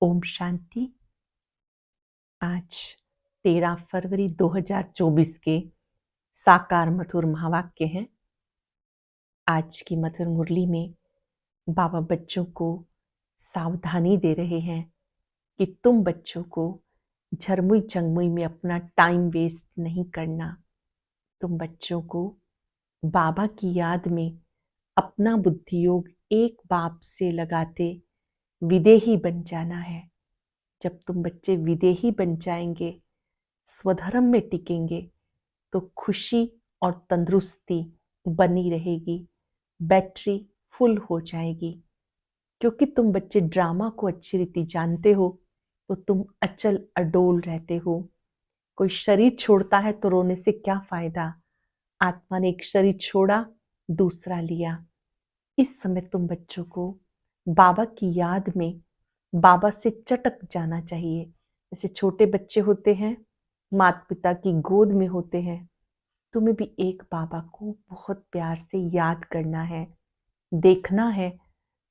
ओम शांति। आज 13 फरवरी 2024 के साकार मधुर महावाक्य हैं। आज की मधुर मुरली में बाबा बच्चों को सावधानी दे रहे हैं कि तुम बच्चों को झरमुई चंगमुई में अपना टाइम वेस्ट नहीं करना। तुम बच्चों को बाबा की याद में अपना बुद्धि योग एक बाप से लगाते विदेही बन जाना है। जब तुम बच्चे विदेही बन जाएंगे, स्वधर्म में टिकेंगे, तो खुशी और तंदुरुस्ती बनी रहेगी, बैटरी फुल हो जाएगी। क्योंकि तुम बच्चे ड्रामा को अच्छी रीति जानते हो, तो तुम अचल अडोल रहते हो। कोई शरीर छोड़ता है तो रोने से क्या फायदा। आत्मा ने एक शरीर छोड़ा, दूसरा लिया। इस समय तुम बच्चों को बाबा की याद में बाबा से चटक जाना चाहिए। जैसे छोटे बच्चे होते हैं, माता पिता की गोद में होते हैं, तुम्हें भी एक बाबा को बहुत प्यार से याद करना है। देखना है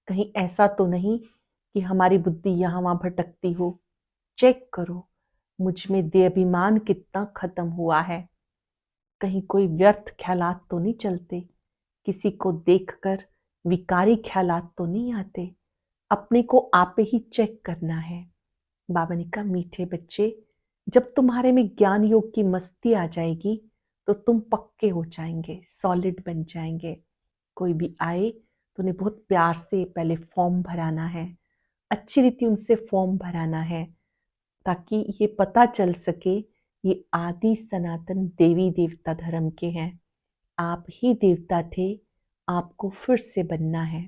कहीं ऐसा तो नहीं कि हमारी बुद्धि यहाँ वहां भटकती हो। चेक करो मुझ में देहाभिमान कितना खत्म हुआ है। कहीं कोई व्यर्थ ख्यालात तो नहीं चलते, किसी को देखकर विकारी ख्यालात तो नहीं आते। अपने को आप ही चेक करना है। बाबा ने कहा, मीठे बच्चे, जब तुम्हारे में ज्ञान योग की मस्ती आ जाएगी तो तुम पक्के हो जाएंगे, सॉलिड बन जाएंगे। कोई भी आए तो उन्हें बहुत प्यार से पहले फॉर्म भराना है, अच्छी रीति उनसे फॉर्म भराना है, ताकि ये पता चल सके ये आदि सनातन देवी देवता धर्म के हैं। आप ही देवता थे, आपको फिर से बनना है।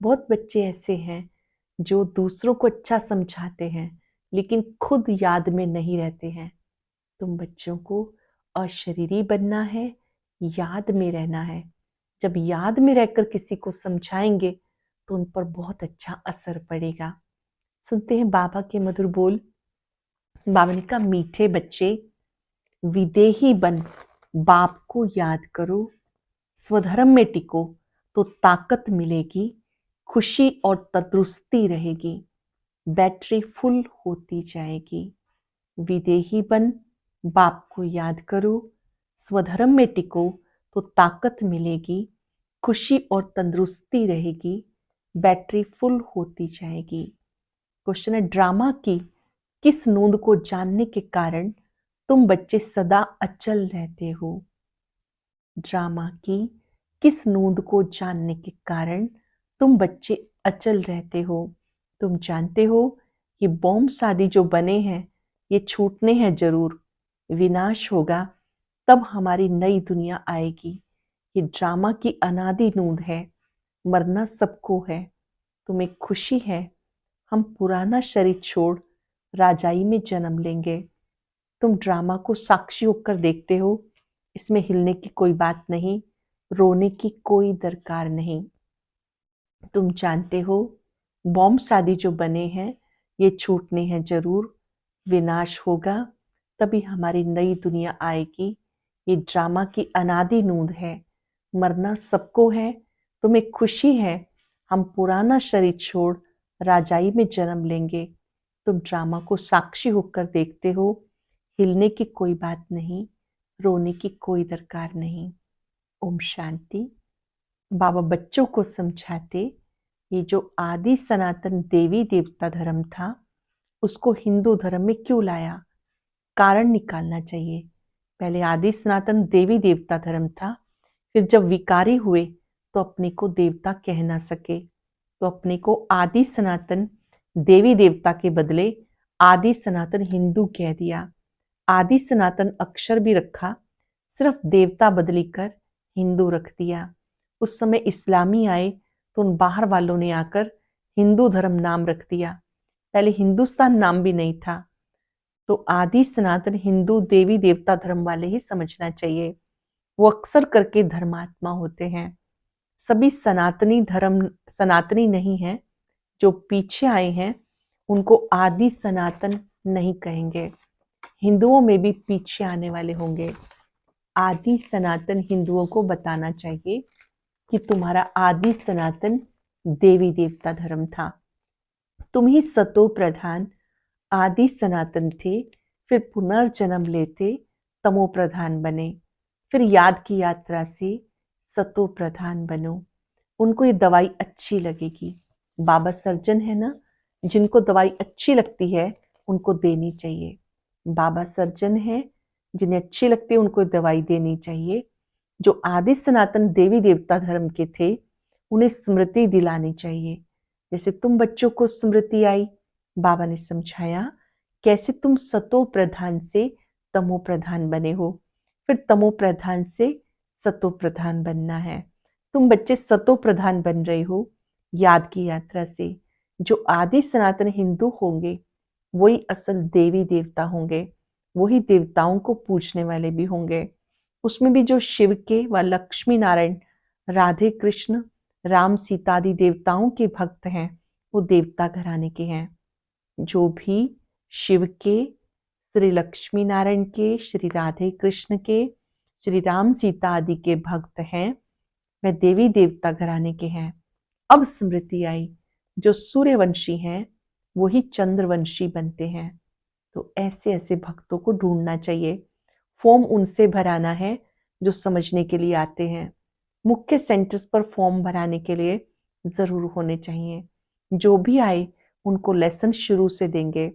बहुत बच्चे ऐसे हैं जो दूसरों को अच्छा समझाते हैं लेकिन खुद याद में नहीं रहते हैं। तुम बच्चों को अशरीरी बनना है, याद में रहना है। जब याद में रहकर किसी को समझाएंगे तो उन पर बहुत अच्छा असर पड़ेगा। सुनते हैं बाबा के मधुर बोल। बाबा ने कहा, मीठे बच्चे, विदेही बन बाप को याद करो, स्वधर्म में टिको तो ताकत मिलेगी, खुशी और तंदुरुस्ती रहेगी, बैटरी फुल होती जाएगी। विदेही बन बाप को याद करो, स्वधर्म में टिको तो ताकत मिलेगी, खुशी और तंदुरुस्ती रहेगी, बैटरी फुल होती जाएगी। क्वेश्चन है, ड्रामा की किस नोंद को जानने के कारण तुम बच्चे सदा अचल रहते हो। ड्रामा की किस नोंद को जानने के कारण तुम बच्चे अचल रहते हो। तुम जानते हो ये बॉम्ब शादी जो बने हैं ये छूटने हैं जरूर, विनाश होगा तब हमारी नई दुनिया आएगी। ये ड्रामा की अनादि नोंद है, मरना सबको है। तुम्हें खुशी है, हम पुराना शरीर छोड़ राजाई में जन्म लेंगे। तुम ड्रामा को साक्षी होकर देखते हो, इसमें हिलने की कोई बात नहीं, रोने की कोई दरकार नहीं। तुम जानते हो बॉम्ब शादी जो बने हैं ये छूटने हैं जरूर, विनाश होगा तभी हमारी नई दुनिया आएगी। ये ड्रामा की अनादि नोंद है, मरना सबको है। तुम्हें खुशी है, हम पुराना शरीर छोड़ राजाई में जन्म लेंगे। तुम ड्रामा को साक्षी होकर देखते हो, हिलने की कोई बात नहीं, रोने की कोई दरकार नहीं। ओम शांति। बाबा बच्चों को समझाते, ये जो आदि सनातन देवी देवता धर्म था उसको हिंदू धर्म में क्यों लाया, कारण निकालना चाहिए। पहले आदि सनातन देवी देवता धर्म था, फिर जब विकारी हुए तो अपने को देवता कह ना सके तो अपने को आदि सनातन देवी देवता के बदले आदि सनातन हिंदू कह दिया। आदि सनातन अक्षर भी रखा, सिर्फ देवता बदली कर हिंदू रख दिया। उस समय इस्लामी आए तो उन बाहर वालों ने आकर हिंदू धर्म नाम रख दिया। पहले हिंदुस्तान नाम भी नहीं था। तो आदि सनातन हिंदू देवी देवता धर्म वाले ही समझना चाहिए, वो अक्सर करके धर्मात्मा होते हैं। सभी सनातनी धर्म सनातनी नहीं है, जो पीछे आए हैं उनको आदि सनातन नहीं कहेंगे। हिंदुओं में भी पीछे आने वाले होंगे। आदि सनातन हिंदुओं को बताना चाहिए कि तुम्हारा आदि सनातन देवी देवता धर्म था। तुम ही सतो प्रधान आदि सनातन थे, फिर पुनर्जन्म लेते तमो प्रधान बने, फिर याद की यात्रा से सतो प्रधान बनो। उनको ये दवाई अच्छी लगेगी। बाबा सर्जन है ना, जिनको दवाई अच्छी लगती है उनको देनी चाहिए। बाबा सर्जन है, जिन्हें अच्छी लगती है उनको दवाई देनी चाहिए। जो आदि सनातन देवी देवता धर्म के थे उन्हें स्मृति दिलानी चाहिए। जैसे तुम बच्चों को स्मृति आई, बाबा ने समझाया कैसे तुम सतो प्रधान से तमो प्रधान बने हो, फिर तमो प्रधान से सतो प्रधान बनना है। तुम बच्चे सतो प्रधान बन रहे हो याद की यात्रा से। जो आदि सनातन हिंदू होंगे वही असल देवी देवता होंगे, वही देवताओं को पूजने वाले भी होंगे। उसमें भी जो शिव के व लक्ष्मी नारायण, राधे कृष्ण, राम सीता आदि देवताओं के भक्त हैं वो देवता घराने के हैं। जो भी शिव के, श्री लक्ष्मी नारायण के, श्री राधे कृष्ण के, श्री राम सीता आदि के भक्त हैं वह देवी देवता घराने के हैं। अब स्मृति आई, जो सूर्यवंशी हैं वही चंद्रवंशी बनते हैं। तो ऐसे ऐसे भक्तों को ढूंढना चाहिए। फॉर्म उनसे भराना है जो समझने के लिए आते हैं। मुख्य सेंटर्स पर फॉर्म भराने के लिए जरूर होने चाहिए। जो भी आए उनको लेसन शुरू से देंगे।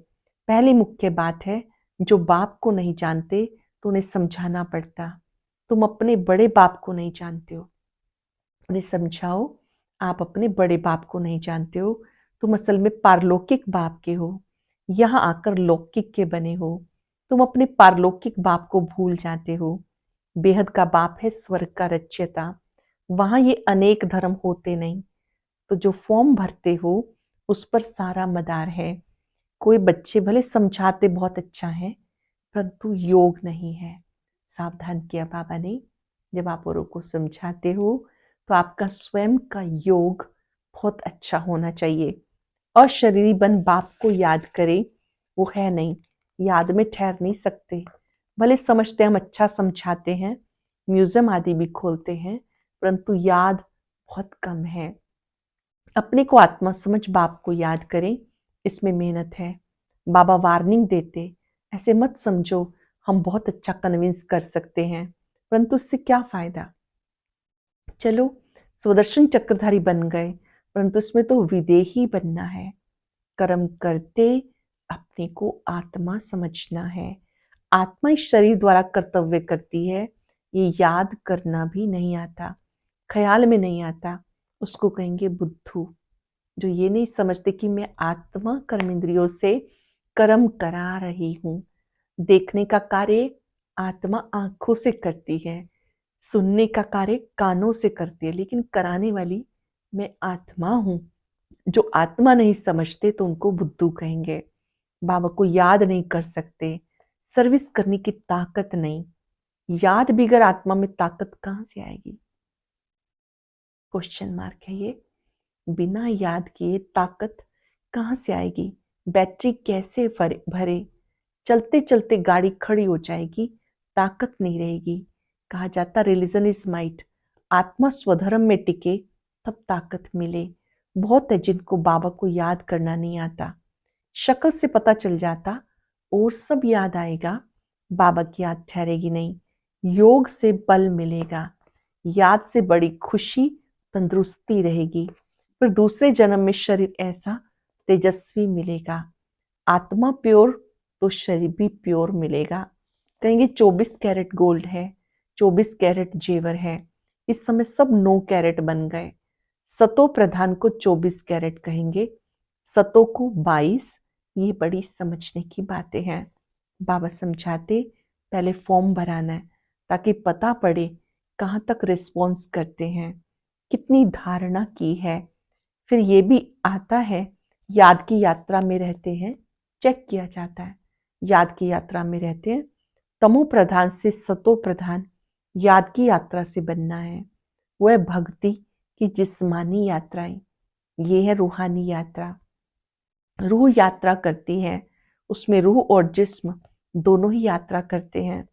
पहली मुख्य बात है, जो बाप को नहीं जानते तो उन्हें समझाना पड़ता। तुम अपने बड़े बाप को नहीं जानते हो, उन्हें समझाओ आप अपने बड़े बाप को नहीं जानते हो। तुम असल में पारलौकिक बाप के हो, यहाँ आकर लौकिक के बने हो। तुम अपने पारलौकिक बाप को भूल जाते हो। बेहद का बाप है स्वर्ग का रचयिता, वहां ये अनेक धर्म होते नहीं। तो जो फॉर्म भरते हो उस पर सारा मदार है। कोई बच्चे भले समझाते बहुत अच्छा है परंतु योग नहीं है। सावधान किया बाबा ने, जब आप औरों को समझाते हो तो आपका स्वयं का योग बहुत अच्छा होना चाहिए। और शरीरी बन बाप को याद करे, वो है नहीं, याद में ठहर नहीं सकते। भले समझते हम अच्छा समझाते हैं, म्यूजियम आदि भी खोलते हैं, परंतु याद बहुत कम है। अपने को आत्मा समझ बाप को याद करें, इसमें मेहनत है। बाबा वार्निंग देते, ऐसे मत समझो हम बहुत अच्छा कन्विंस कर सकते हैं, परंतु उससे क्या फायदा। चलो स्वदर्शन चक्रधारी बन गए, परंतु इसमें तो विदेही बनना है। कर्म करते अपने को आत्मा समझना है। आत्मा इस शरीर द्वारा कर्तव्य करती है, ये याद करना भी नहीं आता, ख्याल में नहीं आता। उसको कहेंगे बुद्धू। जो ये नहीं समझते कि मैं आत्मा कर्मेंद्रियों से कर्म करा रही हूं। देखने का कार्य आत्मा आंखों से करती है, सुनने का कार्य कानों से करती है, लेकिन कराने वाली मैं आत्मा हूं। जो आत्मा नहीं समझते तो उनको बुद्धू कहेंगे। बाबा को याद नहीं कर सकते, सर्विस करने की ताकत नहीं। याद बिगर आत्मा में ताकत कहां से आएगी? क्वेश्चन मार्क है ये। बिना याद किए ताकत कहां से आएगी? बैटरी कैसे भरे? चलते चलते गाड़ी खड़ी हो जाएगी, ताकत नहीं रहेगी। कहा जाता रिलीजन इज माइट, आत्मा स्वधर्म में टिके तब ताकत मिले। बहुत है जिनको बाबा को याद करना नहीं आता, शक्ल से पता चल जाता और सब याद आएगा, बाबा की याद ठहरेगी नहीं। योग से बल मिलेगा, याद से बड़ी खुशी तंदुरुस्ती रहेगी। फिर दूसरे जन्म में शरीर ऐसा तेजस्वी मिलेगा। आत्मा प्योर तो शरीर भी प्योर मिलेगा। कहेंगे 24 कैरेट गोल्ड है, 24 कैरेट जेवर है। इस समय सब 9 कैरेट बन गए। सतो प्रधान को 24 कैरेट कहेंगे, सतो को 22। ये बड़ी समझने की बातें हैं। बाबा समझाते पहले फॉर्म भराना है ताकि पता पड़े कहाँ तक रिस्पॉन्स करते हैं, कितनी धारणा की है। फिर ये भी आता है, याद की यात्रा में रहते हैं, चेक किया जाता है। याद की यात्रा में रहते हैं, तमो प्रधान से सतो प्रधान याद की यात्रा से बनना है। वो है भक्ति की जिस्मानी यात्राएं, ये है रूहानी यात्रा। रूह यात्रा करती है, उसमें रूह और जिस्म दोनों ही यात्रा करते हैं।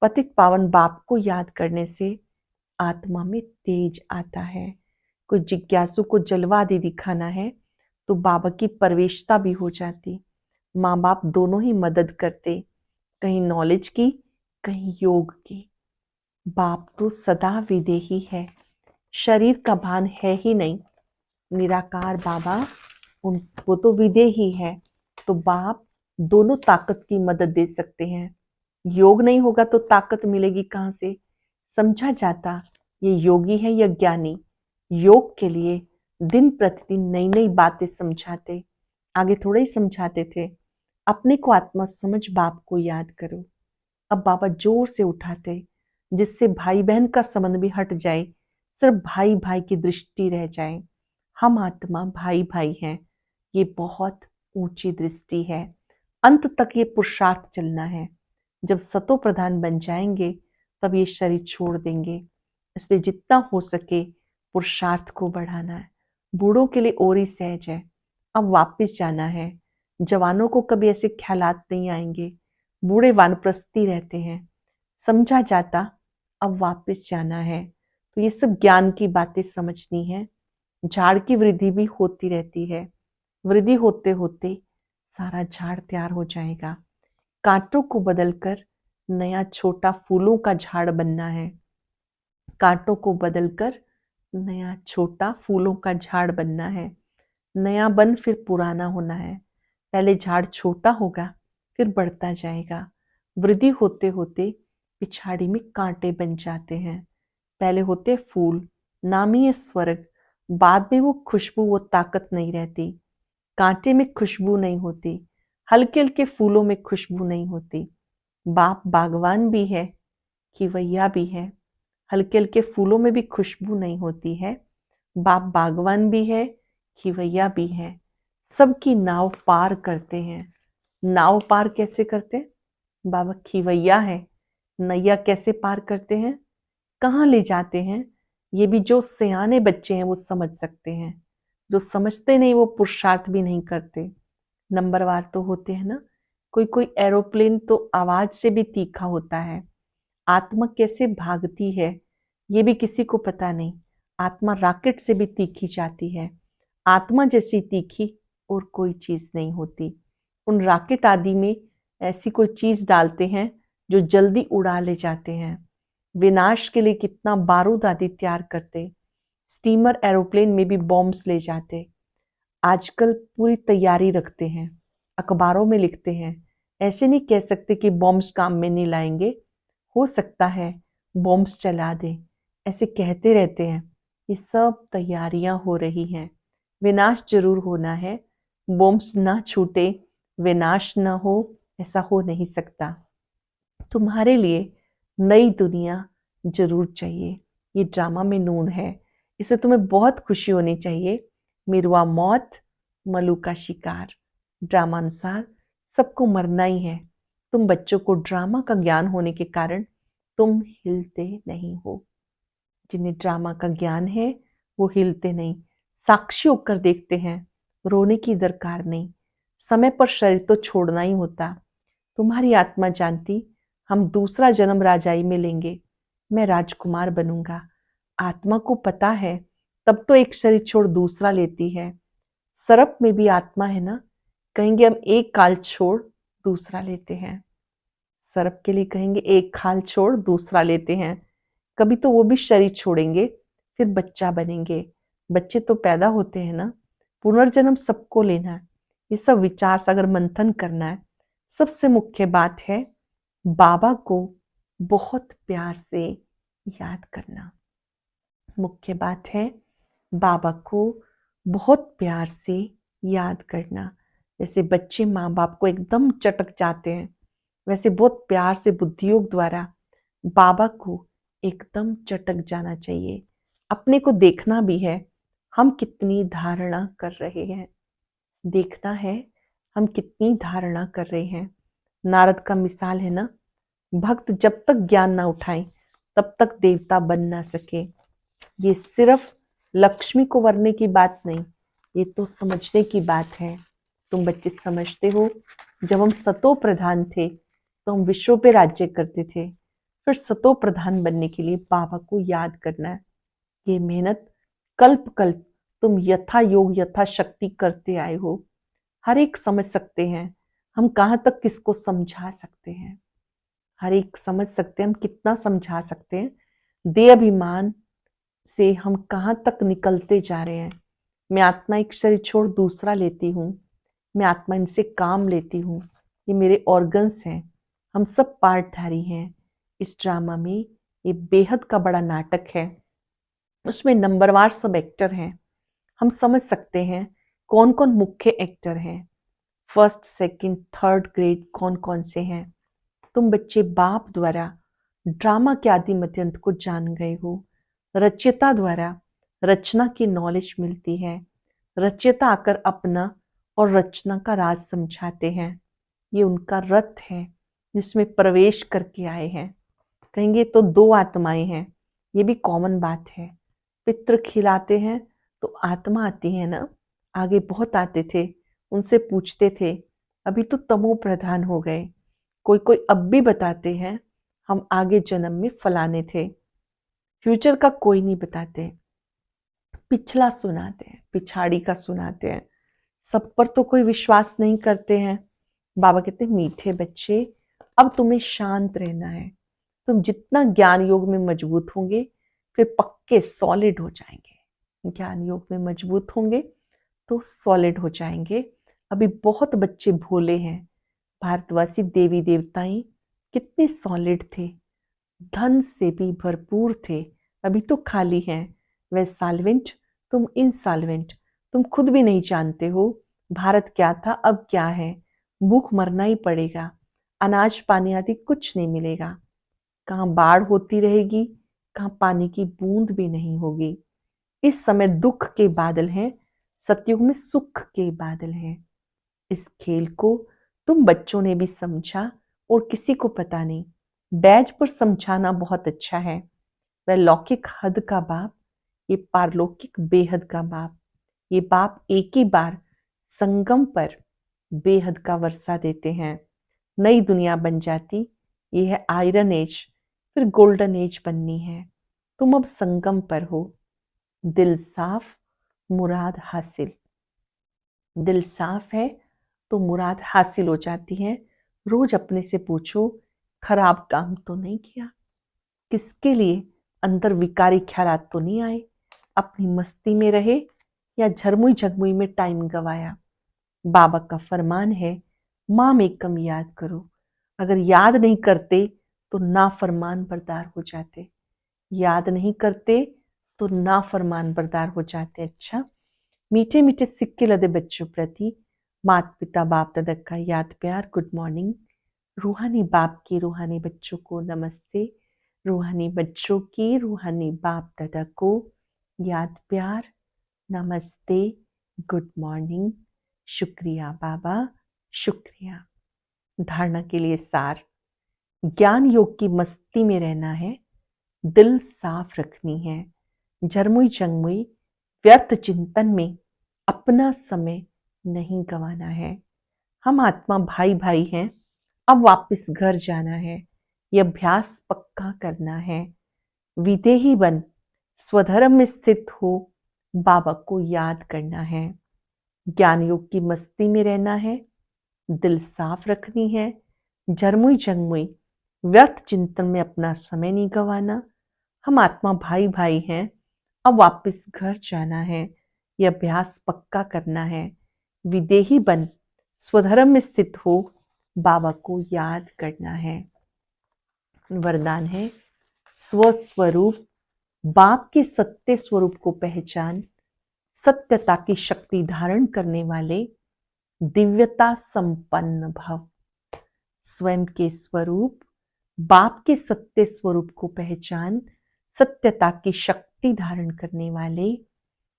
पतित पावन बाप को याद करने से आत्मा में तेज आता है। कोई जिज्ञासु को जलवा आदि दिखाना है तो बाबा की प्रवेशता भी हो जाती। माँ बाप दोनों ही मदद करते, कहीं नॉलेज की, कहीं योग की। बाप तो सदा विदेही है, शरीर का भान है ही नहीं। निराकार बाबा वो तो विदेही है, तो बाप दोनों ताकत की मदद दे सकते हैं। योग नहीं होगा तो ताकत मिलेगी कहाँ से? समझा जाता ये योगी है या ज्ञानी। योग के लिए दिन प्रतिदिन नई नई बातें समझाते, आगे थोड़े ही समझाते थे। अपने को आत्मा समझ बाप को याद करो। अब बाबा जोर से उठाते, जिससे भाई बहन का संबंध भी हट जाए, सिर्फ भाई भाई की दृष्टि रह जाए। हम आत्मा भाई भाई हैं, ये बहुत ऊंची दृष्टि है। अंत तक ये पुरुषार्थ चलना है। जब सतो प्रधान बन जाएंगे तब ये शरीर छोड़ देंगे। इसलिए जितना हो सके पुरुषार्थ को बढ़ाना है। बूढ़ों के लिए और ही सहज है, अब वापस जाना है। जवानों को कभी ऐसे ख्यालात नहीं आएंगे, बूढ़े वानप्रस्थी रहते हैं। समझा जाता अब वापस जाना है। तो ये सब ज्ञान की बातें समझनी है। झाड़ की वृद्धि भी होती रहती है, वृद्धि होते होते सारा झाड़ तैयार हो जाएगा। कांटों को बदलकर नया छोटा फूलों का झाड़ बनना है। कांटों को बदलकर नया छोटा फूलों का झाड़ बनना है। नया बन फिर पुराना होना है। पहले झाड़ छोटा होगा, फिर बढ़ता जाएगा। वृद्धि होते होते पिछाड़ी में कांटे बन जाते हैं। पहले होते फूल, नाम ही है स्वर्ग। बाद में वो खुशबू, वो ताकत नहीं रहती। कांटे में खुशबू नहीं होती, हल्के हल्के फूलों में खुशबू नहीं होती। बाप बागवान भी है, खिवैया भी है। हल्के हल्के फूलों में भी खुशबू नहीं होती है। बाप बागवान भी है, खिवैया भी है। सबकी नाव पार करते हैं। नाव पार कैसे करते हैं? बाबा खिवैया है। नैया कैसे पार करते हैं, कहाँ ले जाते हैं, ये भी जो सयाने बच्चे हैं वो समझ सकते हैं। जो समझते नहीं वो पुरुषार्थ भी नहीं करते। नंबरवार तो होते हैं ना। कोई कोई एरोप्लेन तो आवाज से भी तीखा होता है। आत्मा कैसे भागती है ये भी किसी को पता नहीं। आत्मा रॉकेट से भी तीखी जाती है। आत्मा जैसी तीखी और कोई चीज नहीं होती। उन रॉकेट आदि में ऐसी कोई चीज डालते हैं जो जल्दी उड़ा ले जाते हैं। विनाश के लिए कितना बारूद आदि तैयार करते। स्टीमर एरोप्लेन में भी बॉम्ब्स ले जाते। आजकल पूरी तैयारी रखते हैं, अखबारों में लिखते हैं। ऐसे नहीं कह सकते कि बॉम्ब्स काम में नहीं लाएंगे। हो सकता है बॉम्ब्स चला दे, ऐसे कहते रहते हैं। ये सब तैयारियां हो रही हैं। विनाश जरूर होना है। बॉम्ब्स ना छूटे, विनाश ना हो, ऐसा हो नहीं सकता। तुम्हारे लिए नई दुनिया जरूर चाहिए। ये ड्रामा में नून है, इसे तुम्हें बहुत खुशी होनी चाहिए। मिरवा मौत, मलू का शिकार। ड्रामा अनुसार सबको मरना ही है। तुम बच्चों को ड्रामा का ज्ञान होने के कारण तुम हिलते नहीं हो। जिन्हें ड्रामा का ज्ञान है वो हिलते नहीं, साक्षी होकर देखते हैं। रोने की दरकार नहीं, समय पर शरीर तो छोड़ना ही होता। तुम्हारी आत्मा जानती हम दूसरा जन्म राजाई में लेंगे, मैं राजकुमार बनूंगा। आत्मा को पता है तब तो एक शरीर छोड़ दूसरा लेती है। सर्प में भी आत्मा है ना, कहेंगे हम एक काल छोड़ दूसरा लेते हैं। सर्प के लिए कहेंगे एक खाल छोड़ दूसरा लेते हैं। कभी तो वो भी शरीर छोड़ेंगे, फिर बच्चा बनेंगे। बच्चे तो पैदा होते हैं ना। पुनर्जन्म सबको लेना है। ये सब विचार से अगर मंथन करना है, सबसे मुख्य बात है बाबा को बहुत प्यार से याद करना। मुख्य बात है बाबा को बहुत प्यार से याद करना। जैसे बच्चे माँ बाप को एकदम चटक जाते हैं, वैसे बहुत प्यार से बुद्धियोग द्वारा बाबा को एकदम चटक जाना चाहिए। अपने को देखना भी है, हम कितनी धारणा कर रहे हैं। देखना है हम कितनी धारणा कर रहे हैं। नारद का मिसाल है ना, भक्त जब तक ज्ञान ना उठाए तब तक देवता बन ना सके। ये सिर्फ लक्ष्मी को वरने की बात नहीं, ये तो समझने की बात है। तुम बच्चे समझते हो, जब हम सतो प्रधान थे तो हम विश्व पे राज्य करते थे। फिर सतो प्रधान बनने के लिए बाबा को याद करना है। ये मेहनत कल्प कल्प तुम यथा योग यथा शक्ति करते आए हो। हर एक समझ सकते हैं हम कहाँ तक किसको समझा सकते हैं, हर एक समझ सकते हैं हम कितना समझा सकते हैं। देह अभिमान से हम कहाँ तक निकलते जा रहे हैं। मैं आत्मा एक शरीर छोड़ दूसरा लेती हूँ, मैं आत्मा इनसे काम लेती हूँ, ये मेरे ऑर्गन्स हैं, हम सब पार्टधारी हैं इस ड्रामा में। ये बेहद का बड़ा नाटक है, उसमें नंबरवार सब एक्टर हैं। हम समझ सकते हैं कौन कौन मुख्य एक्टर हैं, फर्स्ट सेकंड थर्ड ग्रेड कौन कौन से हैं। तुम बच्चे बाप द्वारा ड्रामा के आदि मध्यंत को जान गए हो। रचयिता द्वारा रचना की नॉलेज मिलती है। रचयिता आकर अपना और रचना का राज समझाते हैं। ये उनका रथ है जिसमें प्रवेश करके आए हैं। कहेंगे तो दो आत्माएं हैं, ये भी कॉमन बात है। पितृ खिलाते हैं तो आत्मा आती है ना, आगे बहुत आते थे, उनसे पूछते थे, अभी तो तमो प्रधान हो गए। कोई कोई अब भी बताते हैं हम आगे जन्म में फलाने थे। फ्यूचर का कोई नहीं बताते, पिछला सुनाते हैं, पिछाड़ी का सुनाते हैं। सब पर तो कोई विश्वास नहीं करते हैं। बाबा कहते हैं मीठे बच्चे, अब तुम्हें शांत रहना है। तुम जितना ज्ञान योग में मजबूत होंगे फिर पक्के सॉलिड हो जाएंगे। ज्ञान योग में मजबूत होंगे तो सॉलिड हो जाएंगे। अभी बहुत बच्चे भोले हैं। भारतवासी देवी देवताएं कितने सॉलिड थे, धन से भी भरपूर थे, अभी तो खाली हैं। वह साल्वेंट, तुम इनसाल्वेंट, तुम खुद भी नहीं जानते हो भारत क्या था अब क्या है। भूख मरना ही पड़ेगा, अनाज पानी आदि कुछ नहीं मिलेगा। कहाँ बाढ़ होती रहेगी, कहाँ पानी की बूंद भी नहीं होगी। इस समय दुख के बादल हैं, सतयुग में सुख के बादल हैं। इस खेल को तुम बच्चों ने भी समझा और किसी को पता नहीं। बैज पर समझाना बहुत अच्छा है। वह लौकिक हद का बाप, ये पारलौकिक बेहद का बाप। ये बाप एक ही बार संगम पर बेहद का वर्षा देते हैं। नई दुनिया बन जाती, ये है आयरन एज, फिर गोल्डन एज बननी है। तुम अब संगम पर हो। दिल साफ, मुराद हासिल। दिल साफ है तो मुराद हासिल हो जाती है। रोज अपने से पूछो, खराब काम तो नहीं किया, किसके लिए अंदर विकारी ख्यालात तो नहीं आए, अपनी मस्ती में रहे या झरमुई झगमुई में टाइम गवाया। बाबा का फरमान है, माम एकम याद करो। अगर याद नहीं करते तो नाफरमान बरदार हो जाते, याद नहीं करते तो नाफरमान बरदार हो जाते। अच्छा, मीठे मीठे सिक्के लदे बच्चों प्रति माता पिता बाप दादा का याद प्यार गुड मॉर्निंग। रूहानी बाप की रूहानी बच्चों को नमस्ते। रूहानी बच्चों की रूहानी बाप दादा को याद प्यार नमस्ते गुड मॉर्निंग। शुक्रिया बाबा, शुक्रिया। धारणा के लिए सार, ज्ञान योग की मस्ती में रहना है, दिल साफ रखनी है, झरमुई जंगमुई व्यर्थ चिंतन में अपना समय नहीं गंवाना है। हम आत्मा भाई भाई हैं, अब वापस घर जाना है, यह अभ्यास पक्का करना है। विदेही बन स्वधर्म में स्थित हो, बाबा को याद करना है। ज्ञान योग की मस्ती में रहना है, दिल साफ रखनी है, झरमुई जंगमुई व्यर्थ चिंतन में अपना समय नहीं गंवाना। हम आत्मा भाई भाई हैं, अब वापस घर जाना है, यह अभ्यास पक्का करना है। विदेही बन स्वधर्म में स्थित हो, बाबा को याद करना है। वरदान है, स्वस्वरूप बाप के सत्य स्वरूप को पहचान, सत्यता की शक्ति धारण करने वाले दिव्यता संपन्न भव। स्वयं के स्वरूप बाप के सत्य स्वरूप को पहचान, सत्यता की शक्ति धारण करने वाले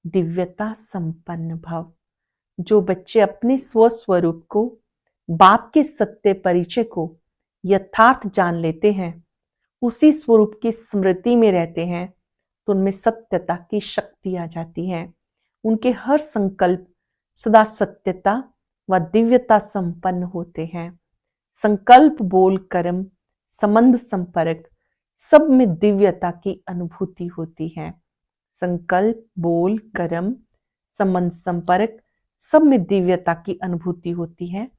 दिव्यता संपन्न भव। जो बच्चे अपने स्वस्वरूप को बाप के सत्य परिचय को यथार्थ जान लेते हैं, उसी स्वरूप की स्मृति में रहते हैं, तो उनमें सत्यता की शक्ति आ जाती है। उनके हर संकल्प सदा सत्यता व दिव्यता संपन्न होते हैं। संकल्प बोल कर्म संबंध संपर्क सब में दिव्यता की अनुभूति होती है। संकल्प बोल कर्म संबंध, संपर्क, सब में दिव्यता की अनुभूति होती है।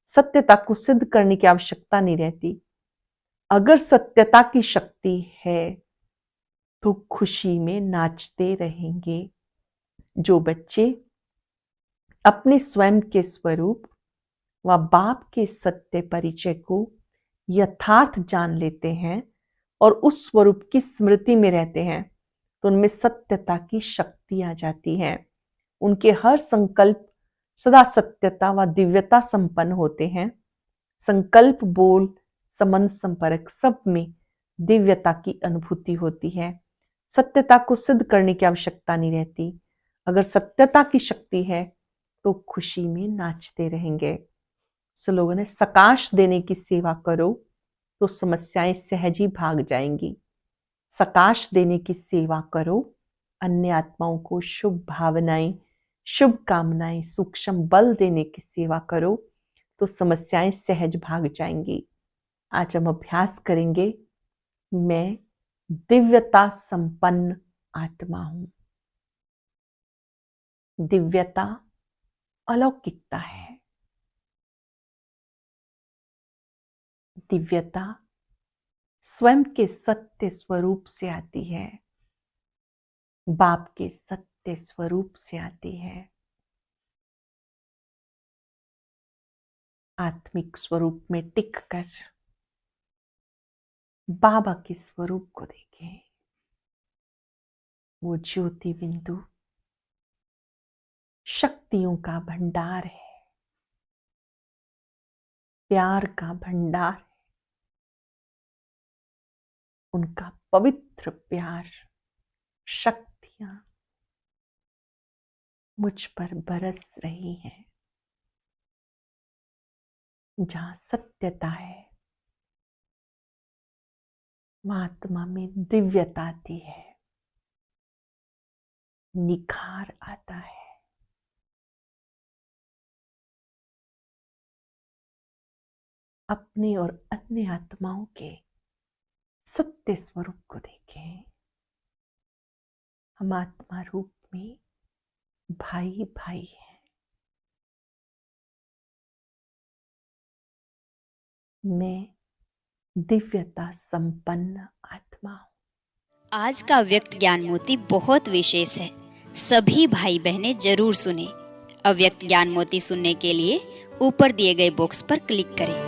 सत्यता को सिद्ध करने की आवश्यकता नहीं रहती। अगर सत्यता की शक्ति है तो खुशी में नाचते रहेंगे। जो बच्चे अपने स्वयं के स्वरूप व बाप के सत्य परिचय को यथार्थ जान लेते हैं और उस स्वरूप की स्मृति में रहते हैं, तो उनमें सत्यता की शक्ति आ जाती है। उनके हर संकल्प सदा सत्यता व दिव्यता संपन्न होते हैं। संकल्प, बोल, संबंध, संपर्क सब में दिव्यता की अनुभूति होती है। सत्यता को सिद्ध करने की आवश्यकता नहीं रहती। अगर सत्यता की शक्ति है तो खुशी में नाचते रहेंगे। स्लोगन है, सकाश देने की सेवा करो तो समस्याएं सहज ही भाग जाएंगी। सकाश देने की सेवा करो, अन्य आत्माओं को शुभ भावनाएं, शुभ कामनाएं, सूक्ष्म बल देने की सेवा करो तो समस्याएं सहज भाग जाएंगी। आज हम अभ्यास करेंगे, मैं दिव्यता संपन्न आत्मा हूं। दिव्यता अलौकिकता है। दिव्यता स्वयं के सत्य स्वरूप से आती है, बाप के सत्य स्वरूप से आती है। आत्मिक स्वरूप में टिक कर बाबा के स्वरूप को देखें। वो ज्योति बिंदु शक्तियों का भंडार है, प्यार का भंडार है। उनका पवित्र प्यार, शक्तियां मुझ पर बरस रही हैं। जहां सत्यता है वहां आत्मा में दिव्यता आती है, निखार आता है। अपने और अन्य आत्माओं के सत्य स्वरूप को देखें। हम आत्मा रूप में भाई भाई हैं। मैं दिव्यता संपन्न आत्मा हूं। आज का अव्यक्त ज्ञान मोती बहुत विशेष है, सभी भाई बहनें जरूर सुने। अव्यक्त ज्ञान मोती सुनने के लिए ऊपर दिए गए बॉक्स पर क्लिक करें।